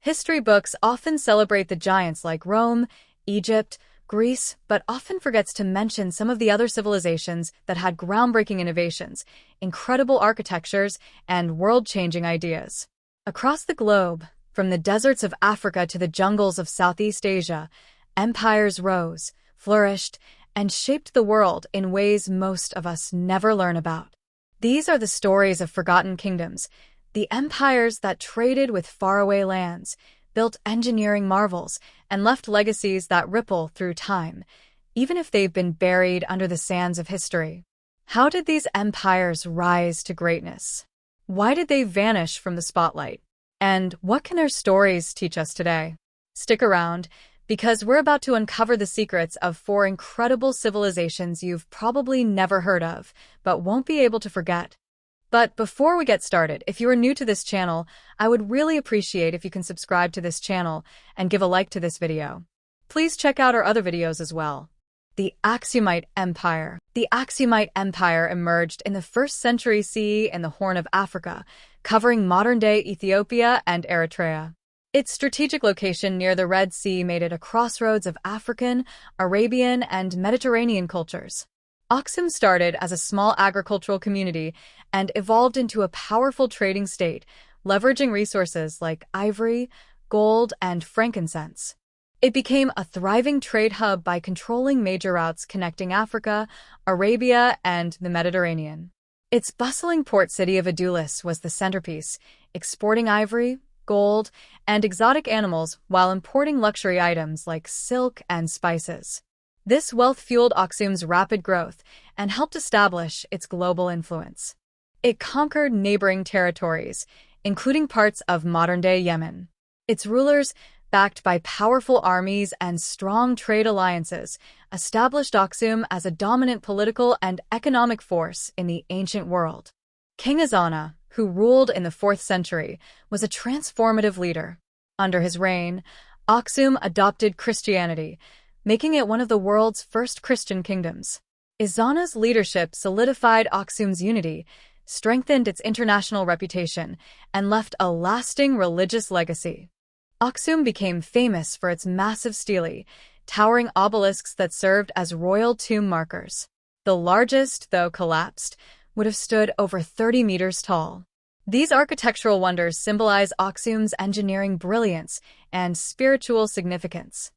History books often celebrate the giants like Rome, Egypt, Greece, but often forgets to mention some of the other civilizations that had groundbreaking innovations, incredible architectures, and world-changing ideas. Across the globe, from the deserts of Africa to the jungles of Southeast Asia, empires rose, flourished, and shaped the world in ways most of us never learn about. These are the stories of forgotten kingdoms, the empires that traded with faraway lands, built engineering marvels, and left legacies that ripple through time, even if they've been buried under the sands of history. How did these empires rise to greatness? Why did they vanish from the spotlight? And what can their stories teach us today? Stick around, because we're about to uncover the secrets of 4 incredible civilizations you've probably never heard of, but won't be able to forget. But before we get started, if you are new to this channel, I would really appreciate if you can subscribe to this channel and give a like to this video. Please check out our other videos as well. The Axumite Empire. The Axumite Empire emerged in the 1st century CE in the Horn of Africa, covering modern-day Ethiopia and Eritrea. Its strategic location near the Red Sea made it a crossroads of African, Arabian, and Mediterranean cultures. Axum started as a small agricultural community and evolved into a powerful trading state, leveraging resources like ivory, gold, and frankincense. It became a thriving trade hub by controlling major routes connecting Africa, Arabia, and the Mediterranean. Its bustling port city of Adulis was the centerpiece, exporting ivory, gold, and exotic animals while importing luxury items like silk and spices. This wealth fueled Axum's rapid growth and helped establish its global influence. It conquered neighboring territories, including parts of modern-day Yemen. Its rulers, backed by powerful armies and strong trade alliances, established Axum as a dominant political and economic force in the ancient world. King Azana, who ruled in the 4th century, was a transformative leader. Under his reign, Axum adopted Christianity, making it one of the world's first Christian kingdoms. Azana's leadership solidified Axum's unity, strengthened its international reputation, and left a lasting religious legacy. Axum became famous for its massive stele, towering obelisks that served as royal tomb markers. The largest, though collapsed, would have stood over 30 meters tall. These architectural wonders symbolize Axum's engineering brilliance and spiritual significance.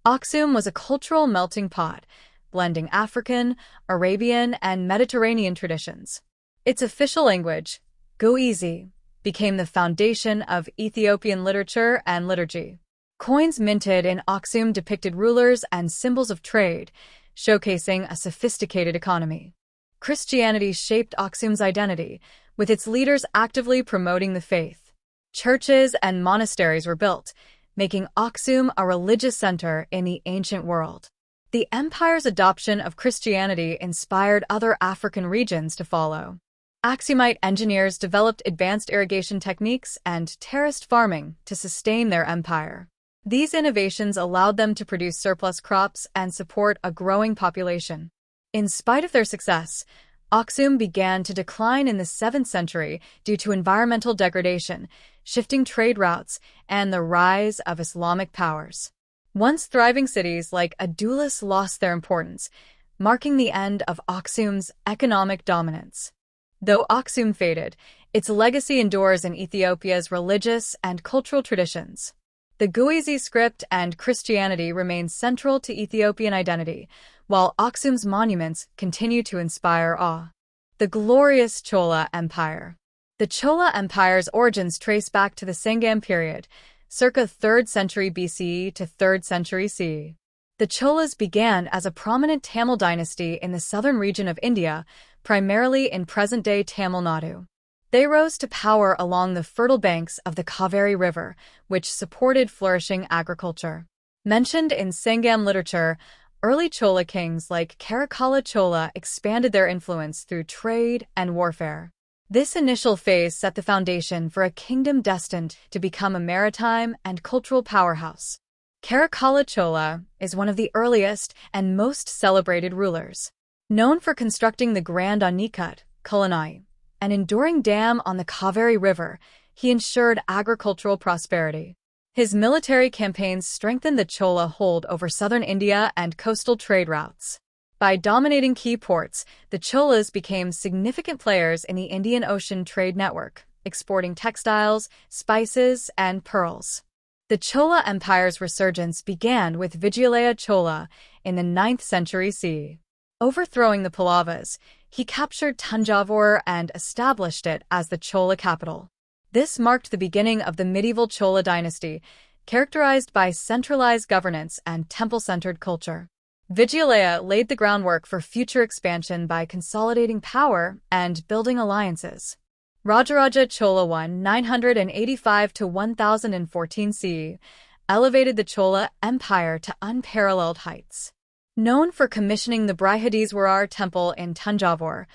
Axum was a cultural melting pot, blending African, Arabian, and Mediterranean traditions. Its official language, Goezi, became the foundation of Ethiopian literature and liturgy. Coins minted in Axum depicted rulers and symbols of trade, showcasing a sophisticated economy. Christianity shaped Axum's identity, with its leaders actively promoting the faith. Churches and monasteries were built, making Axum a religious center in the ancient world. The empire's adoption of Christianity inspired other African regions to follow. Axumite engineers developed advanced irrigation techniques and terraced farming to sustain their empire. These innovations allowed them to produce surplus crops and support a growing population. In spite of their success, Axum began to decline in the 7th century due to environmental degradation, shifting trade routes, and the rise of Islamic powers. Once thriving cities like Adulis lost their importance, marking the end of Axum's economic dominance. Though Axum faded, its legacy endures in Ethiopia's religious and cultural traditions. The Goezi script and Christianity remain central to Ethiopian identity, while Axum's monuments continue to inspire awe. The glorious Chola Empire. The Chola Empire's origins trace back to the Songhai period, circa 3rd century BCE to 3rd century CE. The Cholas began as a prominent Tamil dynasty in the southern region of India, primarily in present-day Tamil Nadu. They rose to power along the fertile banks of the Kaveri River, which supported flourishing agriculture. Mentioned in Songhai literature, early Chola kings like Karakala Chola expanded their influence through trade and warfare. This initial phase set the foundation for a kingdom destined to become a maritime and cultural powerhouse. Karakala Chola is one of the earliest and most celebrated rulers. Known for constructing the Grand Anicut, Kullanai, an enduring dam on the Kaveri River, he ensured agricultural prosperity. His military campaigns strengthened the Chola hold over southern India and coastal trade routes. By dominating key ports, the Cholas became significant players in the Indian Ocean trade network, exporting textiles, spices, and pearls. The Chola Empire's resurgence began with Vijayalaya Chola in the 9th century CE. Overthrowing the Pallavas, he captured Tanjavur and established it as the Chola capital. This marked the beginning of the medieval Chola dynasty, characterized by centralized governance and temple-centered culture. Vijayalaya laid the groundwork for future expansion by consolidating power and building alliances. Rajaraja Chola I, 985 to 1014 CE, elevated the Chola Empire to unparalleled heights. Known for commissioning the Brihadiswarar Temple in Tanjavur,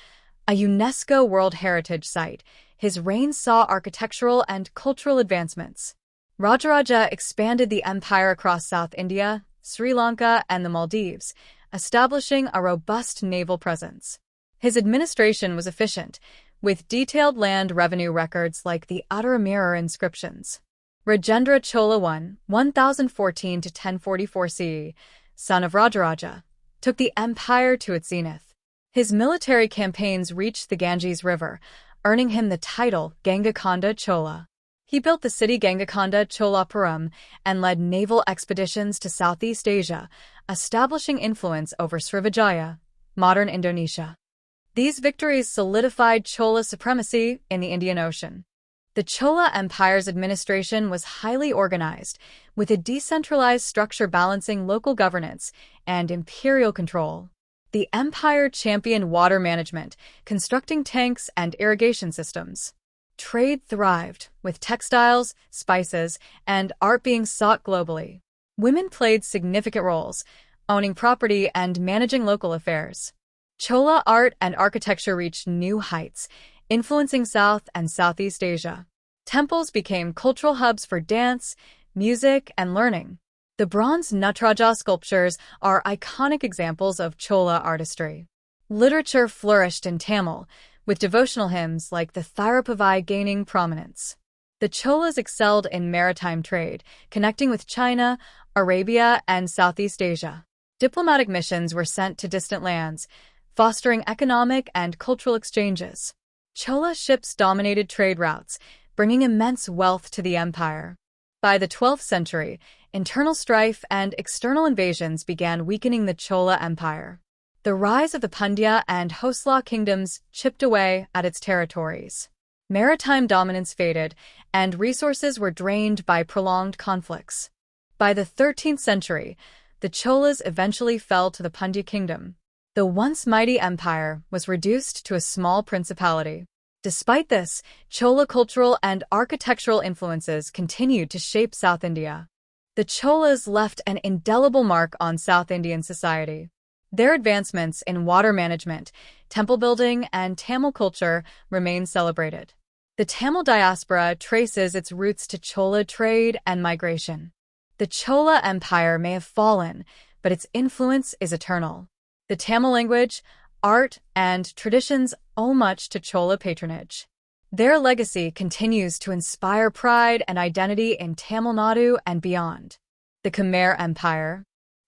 a UNESCO World Heritage Site, his reign saw architectural and cultural advancements. Rajaraja expanded the empire across South India, Sri Lanka, and the Maldives, establishing a robust naval presence. His administration was efficient, with detailed land revenue records like the Uttara Mirror inscriptions. Rajendra Chola I, 1014 to 1044 CE, son of Rajaraja, took the empire to its zenith. His military campaigns reached the Ganges River, earning him the title Gangakonda Chola. He built the city Gangakonda Cholapuram and led naval expeditions to Southeast Asia, establishing influence over Srivijaya, modern Indonesia. These victories solidified Chola supremacy in the Indian Ocean. The Chola Empire's administration was highly organized, with a decentralized structure balancing local governance and imperial control. The empire championed water management, constructing tanks and irrigation systems. Trade thrived, with textiles, spices, and art being sought globally. Women played significant roles, owning property and managing local affairs. Chola art and architecture reached new heights, influencing South and Southeast Asia. Temples became cultural hubs for dance, music, and learning. The bronze Nataraja sculptures are iconic examples of Chola artistry. Literature flourished in Tamil, with devotional hymns like the Thirupavai gaining prominence. The Cholas excelled in maritime trade, connecting with China, Arabia, and Southeast Asia. Diplomatic missions were sent to distant lands, fostering economic and cultural exchanges. Chola ships dominated trade routes, bringing immense wealth to the empire. By the 12th century, internal strife and external invasions began weakening the Chola Empire. The rise of the Pandya and Hosla kingdoms chipped away at its territories. Maritime dominance faded, and resources were drained by prolonged conflicts. By the 13th century, the Cholas eventually fell to the Pandya kingdom. The once mighty empire was reduced to a small principality. Despite this, Chola cultural and architectural influences continued to shape South India. The Cholas left an indelible mark on South Indian society. Their advancements in water management, temple building, and Tamil culture remain celebrated. The Tamil diaspora traces its roots to Chola trade and migration. The Chola Empire may have fallen, but its influence is eternal. The Tamil language, art, and traditions owe much to Chola patronage. Their legacy continues to inspire pride and identity in Tamil Nadu and beyond. The Khmer Empire.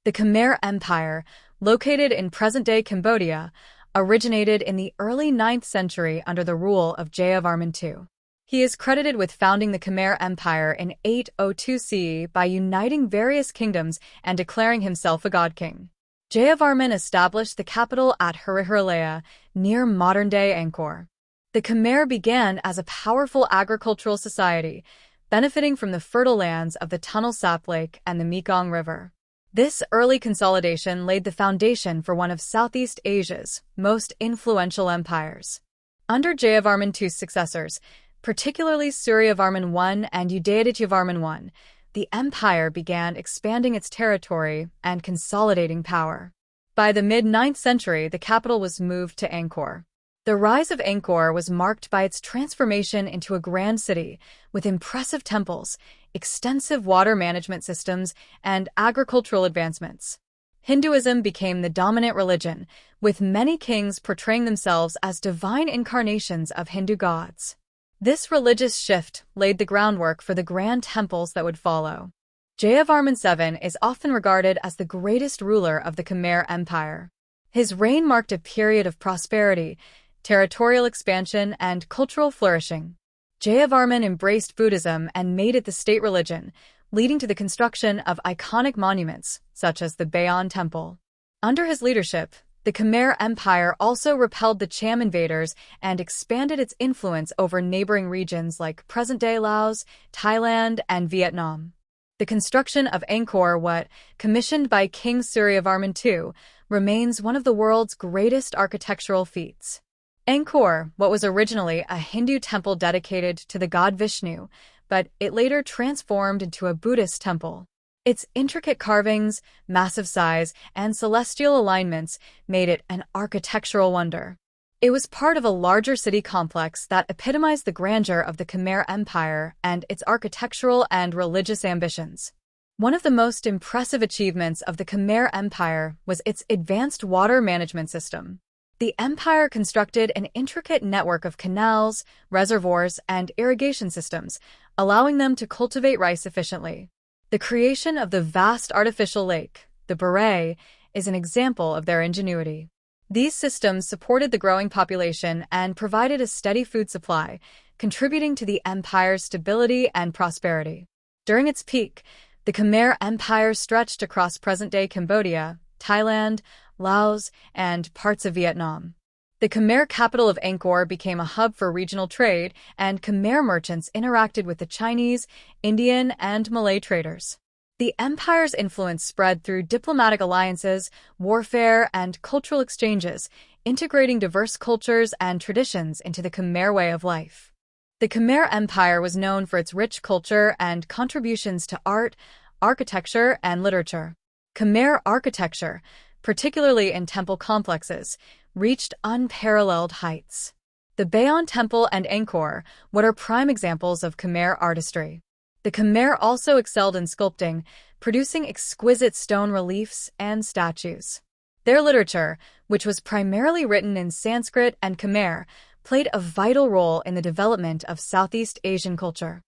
The Khmer Empire, located in present-day Cambodia, originated in the early 9th century under the rule of Jayavarman II. He is credited with founding the Khmer Empire in 802 CE by uniting various kingdoms and declaring himself a god-king. Jayavarman established the capital at Hariharalaya, near modern-day Angkor. The Khmer began as a powerful agricultural society, benefiting from the fertile lands of the Tunnel Sap Lake and the Mekong River. This early consolidation laid the foundation for one of Southeast Asia's most influential empires. Under Jayavarman II's successors, particularly Suryavarman I and Udayadityavarman I, the empire began expanding its territory and consolidating power. By the mid-9th century, the capital was moved to Angkor. The rise of Angkor was marked by its transformation into a grand city with impressive temples, extensive water management systems, and agricultural advancements. Hinduism became the dominant religion, with many kings portraying themselves as divine incarnations of Hindu gods. This religious shift laid the groundwork for the grand temples that would follow. Jayavarman VII is often regarded as the greatest ruler of the Khmer Empire. His reign marked a period of prosperity, territorial expansion, and cultural flourishing. Jayavarman embraced Buddhism and made it the state religion, leading to the construction of iconic monuments, such as the Bayon Temple. Under his leadership, the Khmer Empire also repelled the Cham invaders and expanded its influence over neighboring regions like present-day Laos, Thailand, and Vietnam. The construction of Angkor Wat, commissioned by King Suryavarman II, remains one of the world's greatest architectural feats. Angkor Wat was originally a Hindu temple dedicated to the god Vishnu, but it later transformed into a Buddhist temple. Its intricate carvings, massive size, and celestial alignments made it an architectural wonder. It was part of a larger city complex that epitomized the grandeur of the Khmer Empire and its architectural and religious ambitions. One of the most impressive achievements of the Khmer Empire was its advanced water management system. The empire constructed an intricate network of canals, reservoirs, and irrigation systems, allowing them to cultivate rice efficiently. The creation of the vast artificial lake, the Baray, is an example of their ingenuity. These systems supported the growing population and provided a steady food supply, contributing to the empire's stability and prosperity. During its peak, the Khmer Empire stretched across present-day Cambodia, Thailand, Laos, and parts of Vietnam. The Khmer capital of Angkor became a hub for regional trade, and Khmer merchants interacted with the Chinese, Indian, and Malay traders. The empire's influence spread through diplomatic alliances, warfare, and cultural exchanges, integrating diverse cultures and traditions into the Khmer way of life. The Khmer Empire was known for its rich culture and contributions to art, architecture, and literature. Khmer architecture, particularly in temple complexes, reached unparalleled heights. The Bayon Temple and Angkor Wat are prime examples of Khmer artistry. The Khmer also excelled in sculpting, producing exquisite stone reliefs and statues. Their literature, which was primarily written in Sanskrit and Khmer, played a vital role in the development of Southeast Asian culture.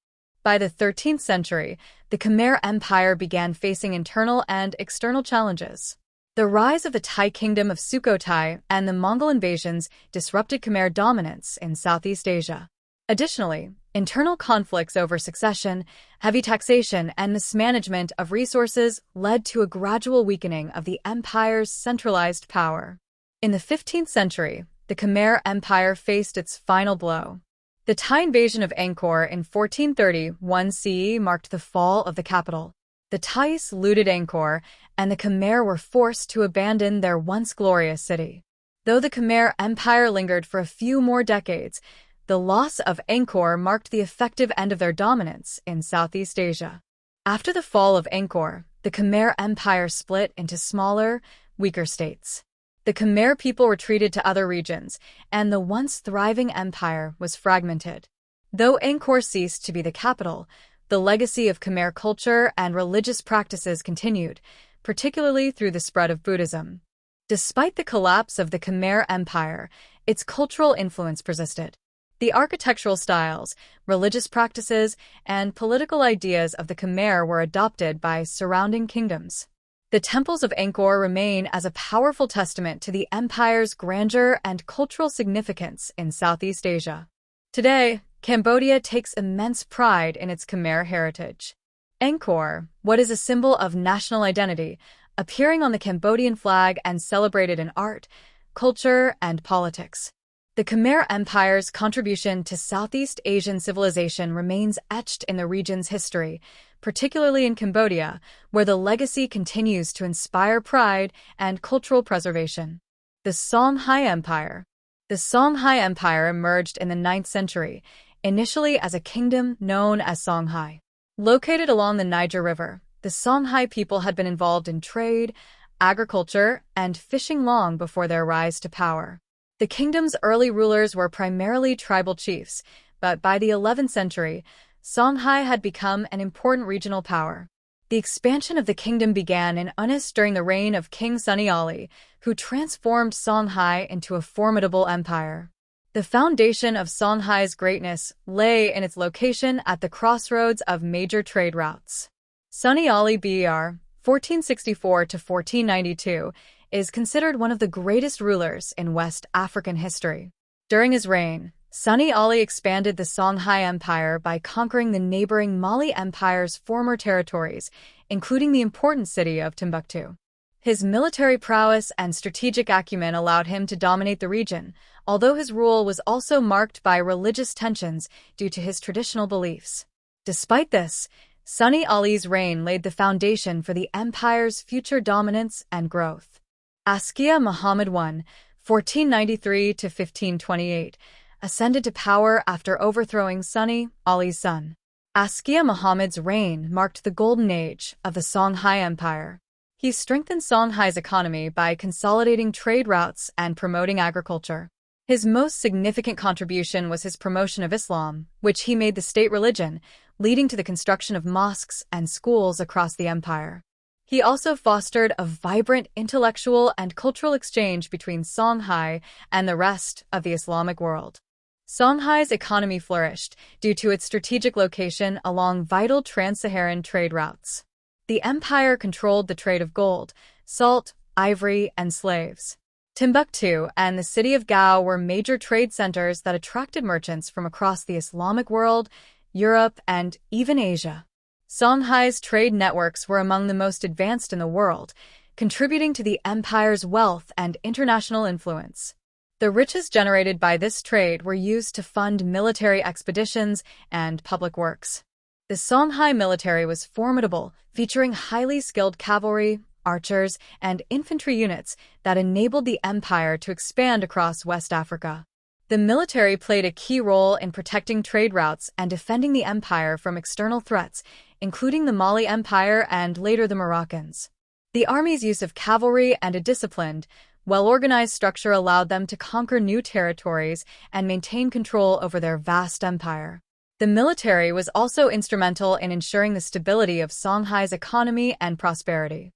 By the 13th century, the Khmer Empire began facing internal and external challenges. The rise of the Thai kingdom of Sukhothai and the Mongol invasions disrupted Khmer dominance in Southeast Asia. Additionally, internal conflicts over succession, heavy taxation, and mismanagement of resources led to a gradual weakening of the empire's centralized power. In the 15th century, the Khmer Empire faced its final blow. The Thai invasion of Angkor in 1431 CE marked the fall of the capital. The Thais looted Angkor, and the Khmer were forced to abandon their once glorious city. Though the Khmer Empire lingered for a few more decades, the loss of Angkor marked the effective end of their dominance in Southeast Asia. After the fall of Angkor, the Khmer Empire split into smaller, weaker states. The Khmer people retreated to other regions, and the once thriving empire was fragmented. Though Angkor ceased to be the capital, the legacy of Khmer culture and religious practices continued, particularly through the spread of Buddhism. Despite the collapse of the Khmer Empire, its cultural influence persisted. The architectural styles, religious practices, and political ideas of the Khmer were adopted by surrounding kingdoms. The temples of Angkor remain as a powerful testament to the empire's grandeur and cultural significance in Southeast Asia. Today, Cambodia takes immense pride in its Khmer heritage. Angkor Wat is a symbol of national identity, appearing on the Cambodian flag and celebrated in art, culture, and politics. The Khmer Empire's contribution to Southeast Asian civilization remains etched in the region's history, particularly in Cambodia, where the legacy continues to inspire pride and cultural preservation. The Songhai Empire. The Songhai Empire emerged in the 9th century, initially as a kingdom known as Songhai. Located along the Niger River, the Songhai people had been involved in trade, agriculture, and fishing long before their rise to power. The kingdom's early rulers were primarily tribal chiefs, but by the 11th century, Songhai had become an important regional power. The expansion of the kingdom began in earnest during the reign of King Sunny Ali, who transformed Songhai into a formidable empire. The foundation of Songhai's greatness lay in its location at the crossroads of major trade routes. Sunni Ali Ber, 1464 to 1492, is considered one of the greatest rulers in West African history. During his reign, Sunni Ali expanded the Songhai Empire by conquering the neighboring Mali Empire's former territories, including the important city of Timbuktu. His military prowess and strategic acumen allowed him to dominate the region, although his rule was also marked by religious tensions due to his traditional beliefs. Despite this, Sunni Ali's reign laid the foundation for the empire's future dominance and growth. Askia Muhammad I, 1493 to 1528, ascended to power after overthrowing Sunni Ali's son. Askia Muhammad's reign marked the golden age of the Songhai Empire. He strengthened Songhai's economy by consolidating trade routes and promoting agriculture. His most significant contribution was his promotion of Islam, which he made the state religion, leading to the construction of mosques and schools across the empire. He also fostered a vibrant intellectual and cultural exchange between Songhai and the rest of the Islamic world. Songhai's economy flourished due to its strategic location along vital trans-Saharan trade routes. The empire controlled the trade of gold, salt, ivory, and slaves. Timbuktu and the city of Gao were major trade centers that attracted merchants from across the Islamic world, Europe, and even Asia. Songhai's trade networks were among the most advanced in the world, contributing to the empire's wealth and international influence. The riches generated by this trade were used to fund military expeditions and public works. The Songhai military was formidable, featuring highly skilled cavalry, archers, and infantry units that enabled the empire to expand across West Africa. The military played a key role in protecting trade routes and defending the empire from external threats, including the Mali Empire and later the Moroccans. The army's use of cavalry and a disciplined, well-organized structure allowed them to conquer new territories and maintain control over their vast empire. The military was also instrumental in ensuring the stability of Songhai's economy and prosperity.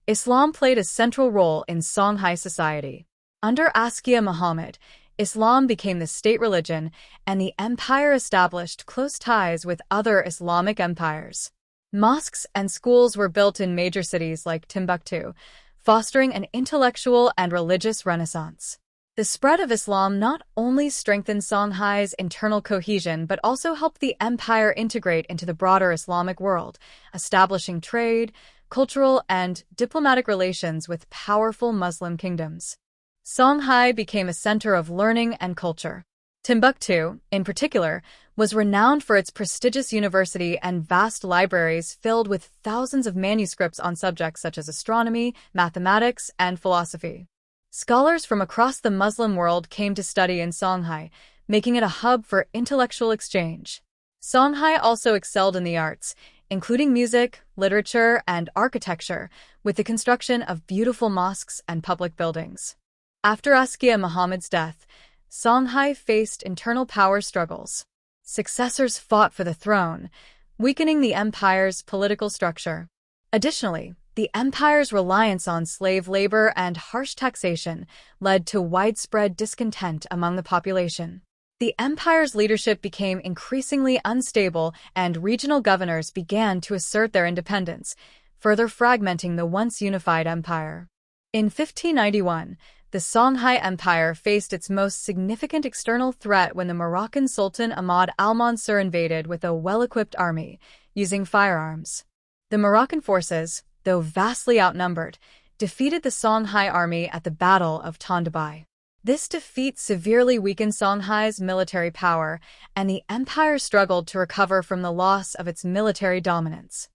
Islam played a central role in Songhai society. Under Askia Muhammad, Islam became the state religion, and the empire established close ties with other Islamic empires. Mosques and schools were built in major cities like Timbuktu, fostering an intellectual and religious renaissance. The spread of Islam not only strengthened Songhai's internal cohesion but also helped the empire integrate into the broader Islamic world, establishing trade, cultural, and diplomatic relations with powerful Muslim kingdoms. Songhai became a center of learning and culture. Timbuktu, in particular, was renowned for its prestigious university and vast libraries filled with thousands of manuscripts on subjects such as astronomy, mathematics, and philosophy. Scholars from across the Muslim world came to study in Songhai, making it a hub for intellectual exchange. Songhai also excelled in the arts, including music, literature, and architecture, with the construction of beautiful mosques and public buildings. After Askia Muhammad's death, Songhai faced internal power struggles. Successors fought for the throne, weakening the empire's political structure. Additionally, the empire's reliance on slave labor and harsh taxation led to widespread discontent among the population. The empire's leadership became increasingly unstable, and regional governors began to assert their independence, further fragmenting the once unified empire. In 1591, the Songhai Empire faced its most significant external threat when the Moroccan Sultan Ahmad al-Mansur invaded with a well-equipped army, using firearms. The Moroccan forces, though vastly outnumbered, defeated the Songhai army at the Battle of Tondabai. This defeat severely weakened Songhai's military power, and the empire struggled to recover from the loss of its military dominance.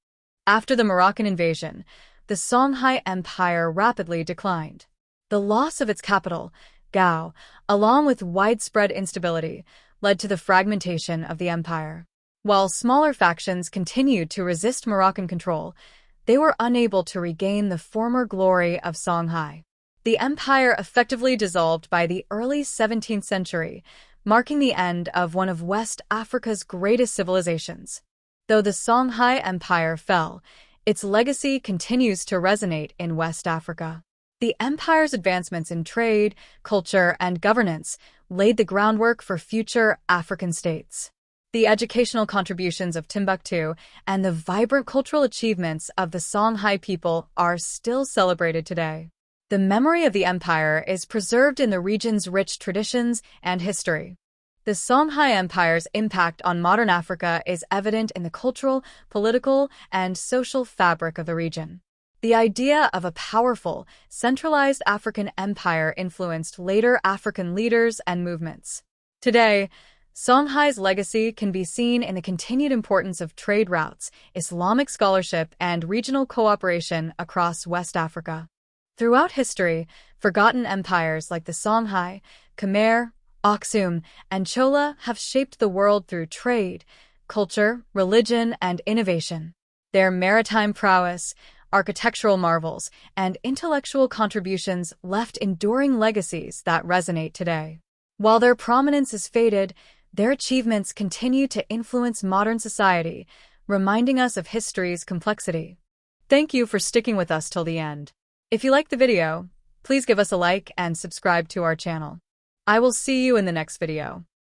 After the Moroccan invasion, the Songhai Empire rapidly declined. The loss of its capital, Gao, along with widespread instability, led to the fragmentation of the empire. While smaller factions continued to resist Moroccan control, they were unable to regain the former glory of Songhai. The empire effectively dissolved by the early 17th century, marking the end of one of West Africa's greatest civilizations. Though the Songhai Empire fell, its legacy continues to resonate in West Africa. The empire's advancements in trade, culture, and governance laid the groundwork for future African states. The educational contributions of Timbuktu and the vibrant cultural achievements of the Songhai people are still celebrated today. The memory of the empire is preserved in the region's rich traditions and history. The Songhai Empire's impact on modern Africa is evident in the cultural, political, and social fabric of the region. The idea of a powerful, centralized African empire influenced later African leaders and movements. Today, Songhai's legacy can be seen in the continued importance of trade routes, Islamic scholarship, and regional cooperation across West Africa. Throughout history, forgotten empires like the Songhai, Khmer, Axum, and Chola have shaped the world through trade, culture, religion, and innovation. Their maritime prowess, architectural marvels, and intellectual contributions left enduring legacies that resonate today. While their prominence is faded, their achievements continue to influence modern society, reminding us of history's complexity. Thank you for sticking with us till the end. If you liked the video, please give us a like and subscribe to our channel. I will see you in the next video.